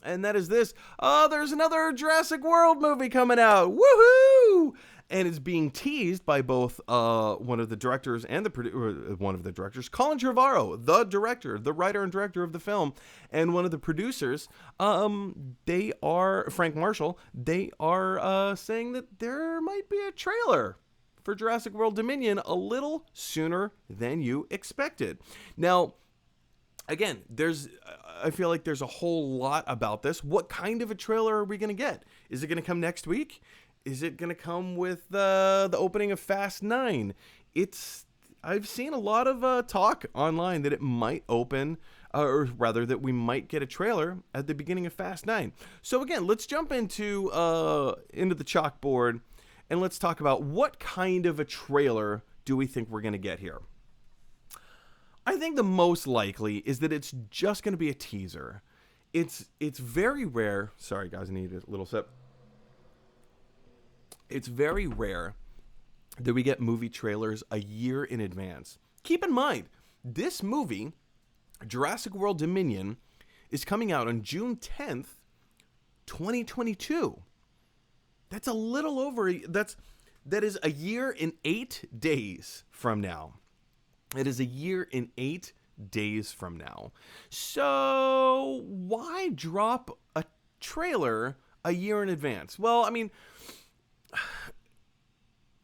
And that is this. There's another Jurassic World movie coming out. Woohoo! And it's being teased by both one of the directors and one of the directors, Colin Trevorrow, the director, the writer and director of the film, and one of the producers. They are Frank Marshall. They are saying that there might be a trailer for Jurassic World Dominion a little sooner than you expected. Now, again, I feel like there's a whole lot about this. What kind of a trailer are we going to get? Is it going to come next week? Is it going to come with the opening of Fast 9? I've seen a lot of talk online that it might open, or rather that we might get a trailer at the beginning of Fast 9. So again, let's jump into the chalkboard and let's talk about what kind of a trailer do we think we're going to get here. I think the most likely is that it's just going to be a teaser. It's very rare. Sorry guys, I need a little sip. It's very rare that we get movie trailers a year in advance. Keep in mind, this movie, Jurassic World Dominion, is coming out on June 10th, 2022. That's a little over, that is a year and 8 days from now. It is a year and 8 days from now. So why drop a trailer a year in advance? Well, I mean,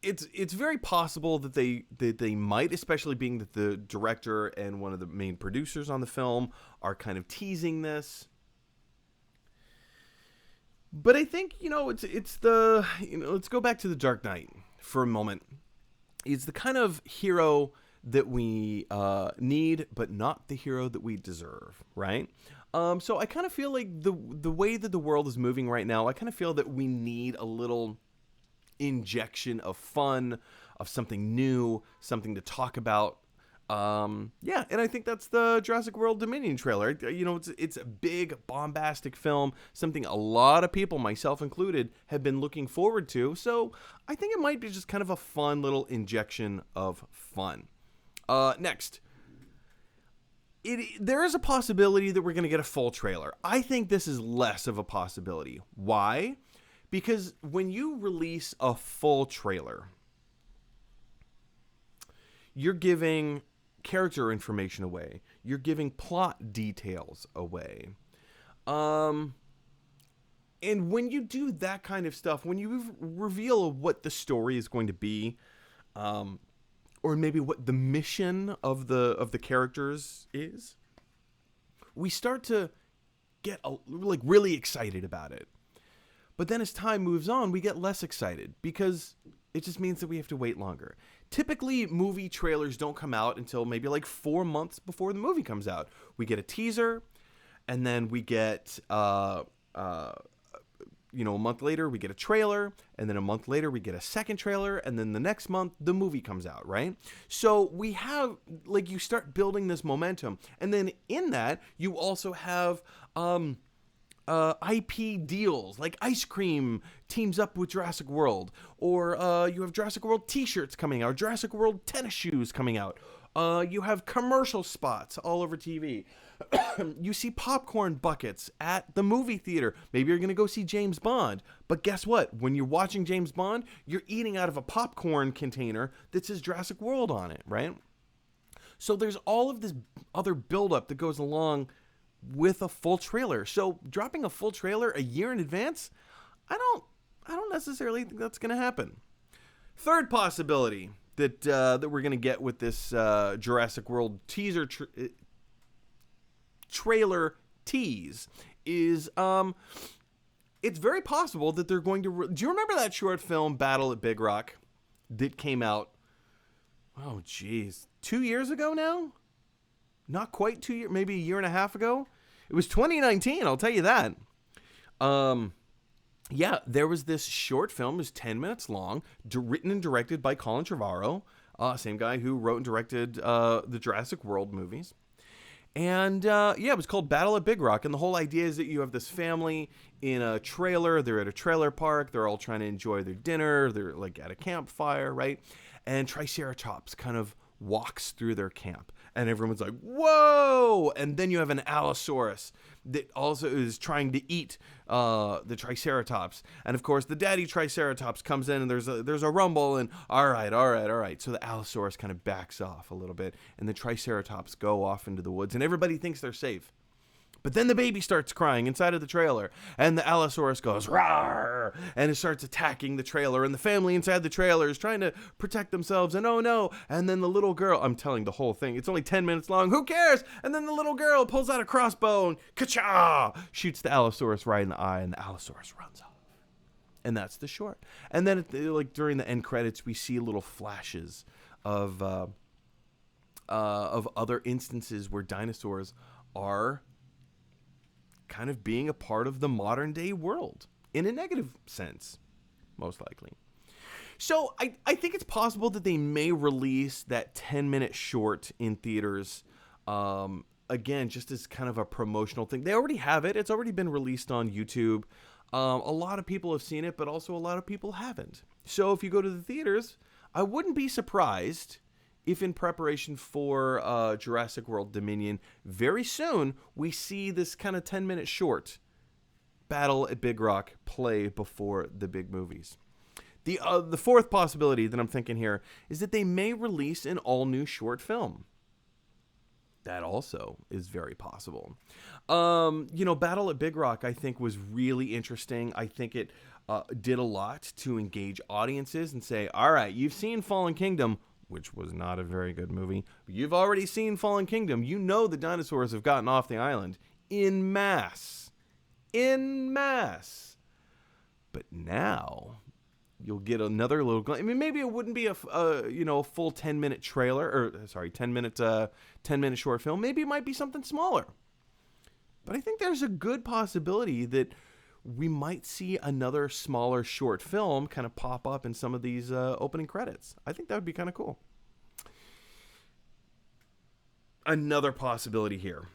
it's very possible that they might, especially being that the director and one of the main producers on the film are kind of teasing this. But I think, let's go back to The Dark Knight for a moment. It's the kind of hero that we need, but not the hero that we deserve, right? So I kind of feel like the way that the world is moving right now, I kind of feel that we need a little injection of fun, of something new, something to talk about. And I think that's the Jurassic World Dominion trailer. It's a big, bombastic film, something a lot of people, myself included, have been looking forward to. So I think it might be just kind of a fun little injection of fun. Next. There is a possibility that we're going to get a full trailer. I think this is less of a possibility. Why? Because when you release a full trailer, you're giving character information away. You're giving plot details away. And when you do that kind of stuff, when you reveal what the story is going to be, or maybe what the mission of the characters is, we start to get really excited about it. But then as time moves on, we get less excited because it just means that we have to wait longer. Typically, movie trailers don't come out until maybe 4 months before the movie comes out. We get a teaser, and then we get a month later we get a trailer, and then a month later we get a second trailer, and then the next month the movie comes out, right? So we have you start building this momentum, and then in that you also have IP deals, like ice cream teams up with Jurassic World, or you have Jurassic World t-shirts coming out, Jurassic World tennis shoes coming out. You have commercial spots all over TV. You see popcorn buckets at the movie theater. Maybe you're going to go see James Bond. But guess what? When you're watching James Bond, you're eating out of a popcorn container that says Jurassic World on it, right? So there's all of this other buildup that goes along with a full trailer. So dropping a full trailer a year in advance, I don't necessarily think that's going to happen. Third possibility that we're going to get with this Jurassic World teaser trailer tease is it's very possible that they're going to do you remember that short film Battle at Big Rock that came out 2 years ago now? Not quite 2 years, maybe a year and a half ago. It was 2019, I'll tell you that. There was this short film. It was 10 minutes long, written and directed by Colin Trevorrow, same guy who wrote and directed the Jurassic World movies. And it was called Battle at Big Rock. And the whole idea is that you have this family in a trailer. They're at a trailer park. They're all trying to enjoy their dinner. They're at a campfire, right? And Triceratops kind of walks through their camp. And everyone's like, whoa! And then you have an Allosaurus that also is trying to eat the Triceratops. And of course, the daddy Triceratops comes in, and there's a rumble, and all right. So the Allosaurus kind of backs off a little bit, and the Triceratops go off into the woods, and everybody thinks they're safe. But then the baby starts crying inside of the trailer, and the Allosaurus goes, rawr, and it starts attacking the trailer, and the family inside the trailer is trying to protect themselves, and oh no, and then the little girl, I'm telling the whole thing, it's only 10 minutes long, who cares? And then the little girl pulls out a crossbow, and ka-cha, shoots the Allosaurus right in the eye, and the Allosaurus runs off. And that's the short. And then like during the end credits, we see little flashes of other instances where dinosaurs are kind of being a part of the modern day world in a negative sense, most likely. So I think it's possible that they may release that 10-minute short in theaters, again, just as kind of a promotional thing. They already have it. It's already been released on YouTube. A lot of people have seen it, but also a lot of people haven't. So if you go to the theaters, I wouldn't be surprised if in preparation for Jurassic World Dominion, very soon we see this kind of 10-minute short Battle at Big Rock play before the big movies. The fourth possibility that I'm thinking here is that they may release an all-new short film. That also is very possible. Battle at Big Rock, I think, was really interesting. I think it did a lot to engage audiences and say, all right, you've seen Fallen Kingdom, which was not a very good movie. But you've already seen Fallen Kingdom. You know the dinosaurs have gotten off the island en masse. En masse. But now you'll get another little glimpse. I mean, maybe it wouldn't be a full 10-minute trailer, or 10-minute short film. Maybe it might be something smaller. But I think there's a good possibility that we might see another smaller short film kind of pop up in some of these opening credits. I think that would be kind of cool. Another possibility here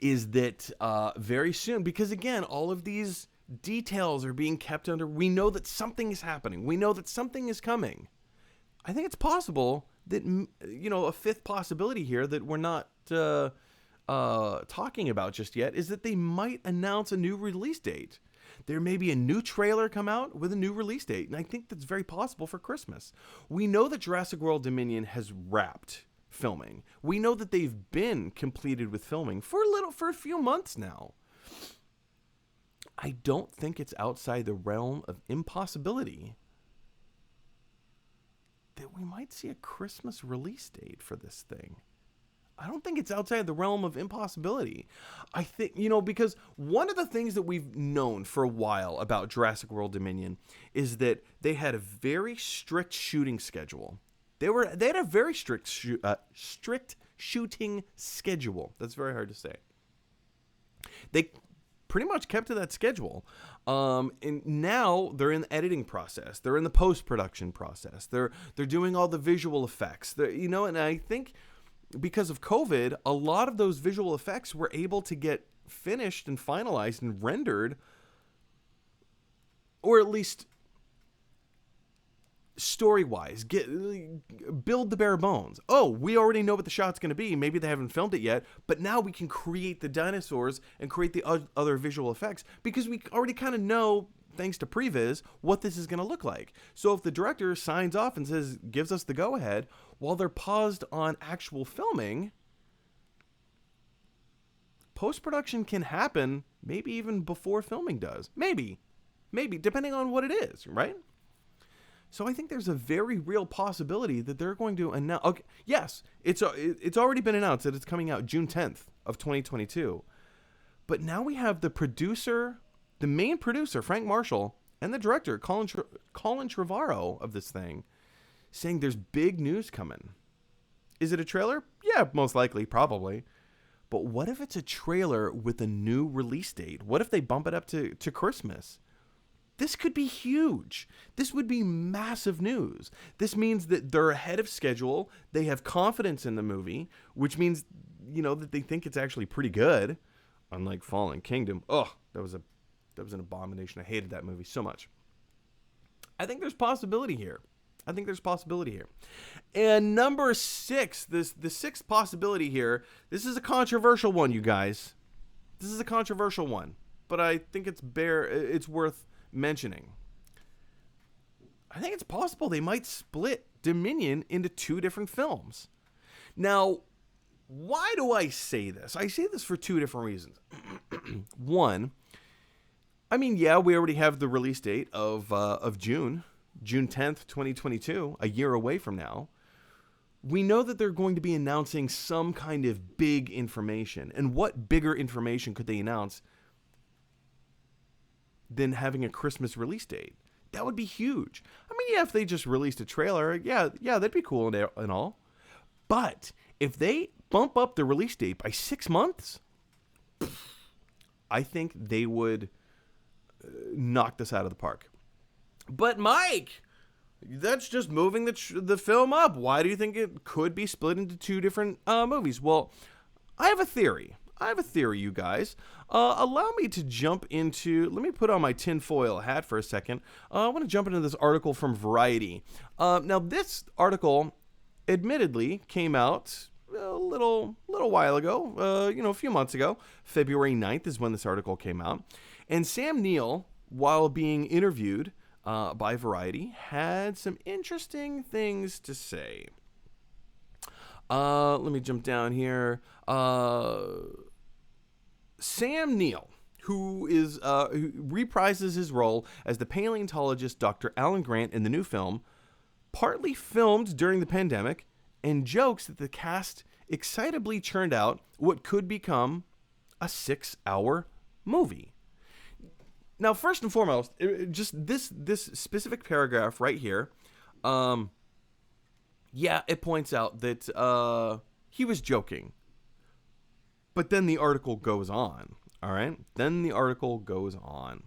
is that very soon, because again, all of these details are being kept under, we know that something is happening. We know that something is coming. I think it's possible that, a fifth possibility here that we're not talking about just yet is that they might announce a new release date. There may be a new trailer come out with a new release date, and I think that's very possible for Christmas. We know that Jurassic World Dominion has wrapped filming. We know that they've been completed with filming for a few months now. I don't think it's outside the realm of impossibility that we might see a Christmas release date for this thing. I don't think it's outside the realm of impossibility. I think, because one of the things that we've known for a while about Jurassic World Dominion is that they had a very strict shooting schedule. They had a very strict shooting schedule. That's very hard to say. They pretty much kept to that schedule. And now they're in the editing process. They're in the post-production process. They're doing all the visual effects. And I think because of COVID, a lot of those visual effects were able to get finished and finalized and rendered, or at least story-wise, build the bare bones. Oh, we already know what the shot's going to be. Maybe they haven't filmed it yet, but now we can create the dinosaurs and create the other visual effects because we already kind of know, thanks to previs, what this is going to look like. So if the director signs off and gives us the go-ahead, while they're paused on actual filming, post-production can happen maybe even before filming does. Maybe, depending on what it is, right? So I think there's a very real possibility that they're going to announce. Okay, yes, it's already been announced that it's coming out June 10th of 2022. But now we have the main producer, Frank Marshall, and the director, Colin Trevorrow of this thing, saying there's big news coming. Is it a trailer? Yeah, most likely, probably. But what if it's a trailer with a new release date? What if they bump it up to Christmas? This could be huge. This would be massive news. This means that they're ahead of schedule. They have confidence in the movie, which means, that they think it's actually pretty good. Unlike Fallen Kingdom. Oh, that was an abomination. I hated that movie so much. I think there's possibility here. I think there's possibility here. And number 6, the sixth possibility here, this is a controversial one, you guys. This is a controversial one, but I think it's worth mentioning. I think it's possible they might split Dominion into 2 different films. Now, why do I say this? I say this for 2 different reasons. One, I mean, yeah, we already have the release date of June 10th, 2022, a year away from now. We know that they're going to be announcing some kind of big information. And what bigger information could they announce than having a Christmas release date? That would be huge. I mean, yeah, if they just released a trailer, yeah, that'd be cool and all. But if they bump up the release date by 6 months, I think they would knock this out of the park. But Mike, that's just moving the film up. Why do you think it could be split into 2 different movies? Well, I have a theory. You guys. Allow me to jump into... Let me put on my tinfoil hat for a second. I want to jump into this article from Variety. Now, this article, admittedly, came out a little while ago. A few months ago. February 9th is when this article came out. And Sam Neill, while being interviewed by Variety, had some interesting things to say. Let me jump down here. Sam Neill, who reprises his role as the paleontologist Dr. Alan Grant in the new film, partly filmed during the pandemic, and jokes that the cast excitably churned out what could become a 6-hour movie. Now, first and foremost, just this specific paragraph right here, it points out that he was joking. But then the article goes on, all right? Then the article goes on.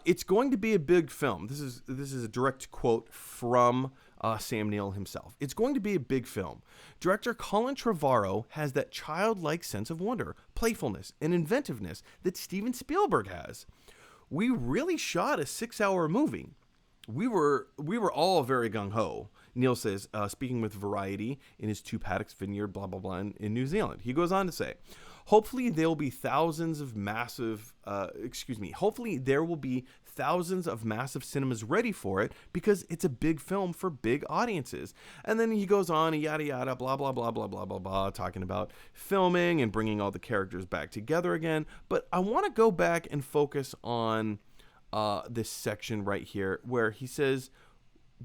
It's going to be a big film. This is a direct quote from Sam Neill himself. It's going to be a big film. Director Colin Trevorrow has that childlike sense of wonder, playfulness, and inventiveness that Steven Spielberg has. We really shot a 6-hour movie. We were all very gung-ho. Neill says, speaking with Variety in his 2 paddocks vineyard, blah, blah, blah, in New Zealand. He goes on to say, hopefully there will be thousands of massive cinemas ready for it because it's a big film for big audiences. And then he goes on, yada, yada, blah, blah, blah, blah, blah, blah, blah, talking about filming and bringing all the characters back together again. But I want to go back and focus on this section right here where he says,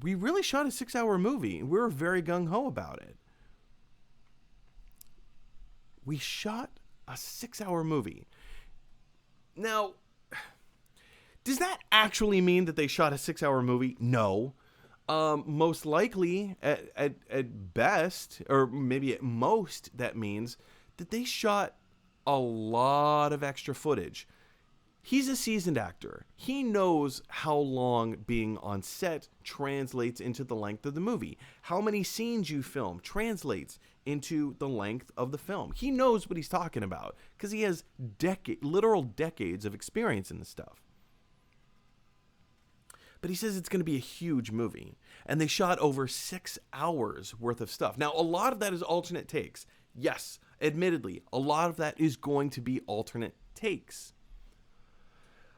we really shot a 6-hour movie, and we were very gung-ho about it. We shot a 6-hour movie. Now, does that actually mean that they shot a 6-hour movie? No. Most likely, at best, or maybe at most, that means that they shot a lot of extra footage. He's a seasoned actor. He knows how long being on set translates into the length of the movie. How many scenes you film translates into the length of the film. He knows what he's talking about because he has literal decades of experience in this stuff. But he says it's going to be a huge movie. And they shot over 6 hours worth of stuff. Now, a lot of that is alternate takes. Yes, admittedly, a lot of that is going to be alternate takes.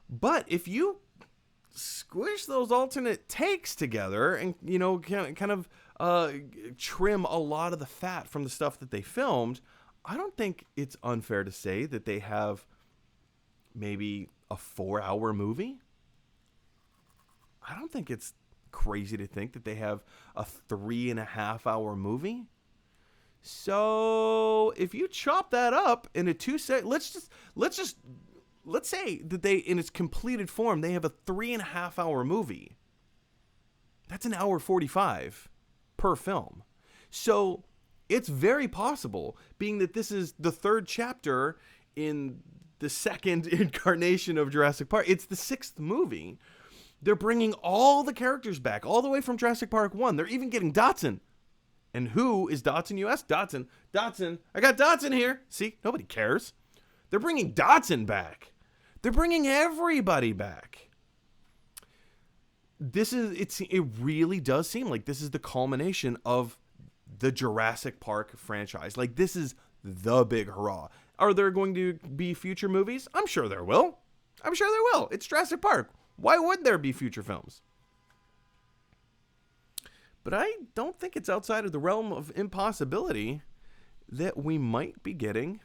But if you squish those alternate takes together and, kind of trim a lot of the fat from the stuff that they filmed, I don't think it's unfair to say that they have maybe a 4-hour movie. I don't think it's crazy to think that they have a 3.5-hour movie. So if you chop that up into 2 sets, let's say that they, in its completed form, they have a 3.5-hour movie. That's an hour 45 per film. So it's very possible, being that this is the 3rd chapter in the 2nd incarnation of Jurassic Park. It's the 6th movie. They're bringing all the characters back, all the way from Jurassic Park 1. They're even getting Dotson. And who is Dotson, you ask? Dotson. I got Dotson here. See, nobody cares. They're bringing Dotson back. They're bringing everybody back. it really does seem like this is the culmination of the Jurassic Park franchise. Like, this is the big hurrah. Are there going to be future movies? I'm sure there will. It's Jurassic Park. Why would there be future films? But I don't think it's outside of the realm of impossibility that we might be getting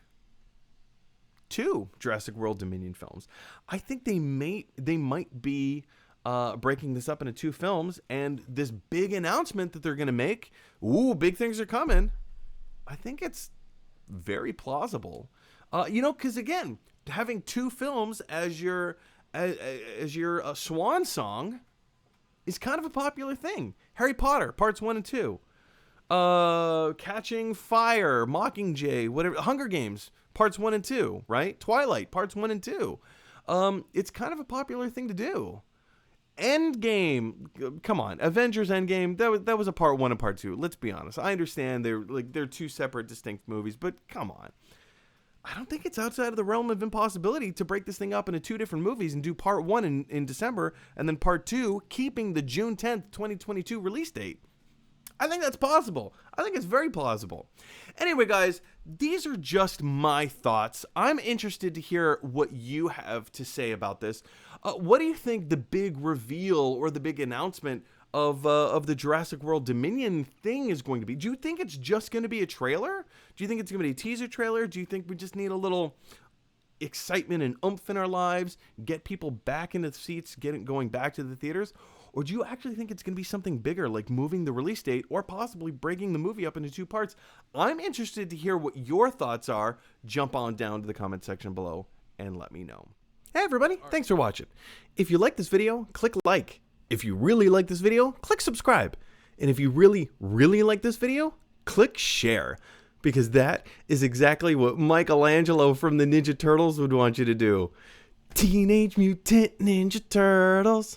2 Jurassic World Dominion films. I think they might be breaking this up into 2 films, and this big announcement that they're going to make, big things are coming, I think it's very plausible. Because again, having 2 films as your swan song is kind of a popular thing. Harry Potter, parts 1 and 2. Catching Fire, Mockingjay, whatever, Hunger Games, parts 1 and 2, right? Twilight, parts 1 and 2. It's kind of a popular thing to do. Endgame, come on, Avengers Endgame, that was a part 1 and part 2. Let's be honest. I understand they're 2 separate, distinct movies, but come on. I don't think it's outside of the realm of impossibility to break this thing up into 2 different movies and do part 1 in December and then part 2, keeping the June 10th, 2022 release date. I think that's possible. I think it's very plausible. Anyway, guys, these are just my thoughts. I'm interested to hear what you have to say about this. What do you think the big reveal or the big announcement of the Jurassic World Dominion thing is going to be? Do you think it's just going to be a trailer? Do you think it's going to be a teaser trailer? Do you think we just need a little excitement and oomph in our lives, get people back into the seats, going back to the theaters? Or do you actually think it's going to be something bigger, like moving the release date or possibly breaking the movie up into 2 parts? I'm interested to hear what your thoughts are. Jump on down to the comment section below and let me know. Hey everybody, thanks for watching. If you like this video, click like. If you really like this video, click subscribe. And if you really, really like this video, click share. Because that is exactly what Michelangelo from the Ninja Turtles would want you to do. Teenage Mutant Ninja Turtles.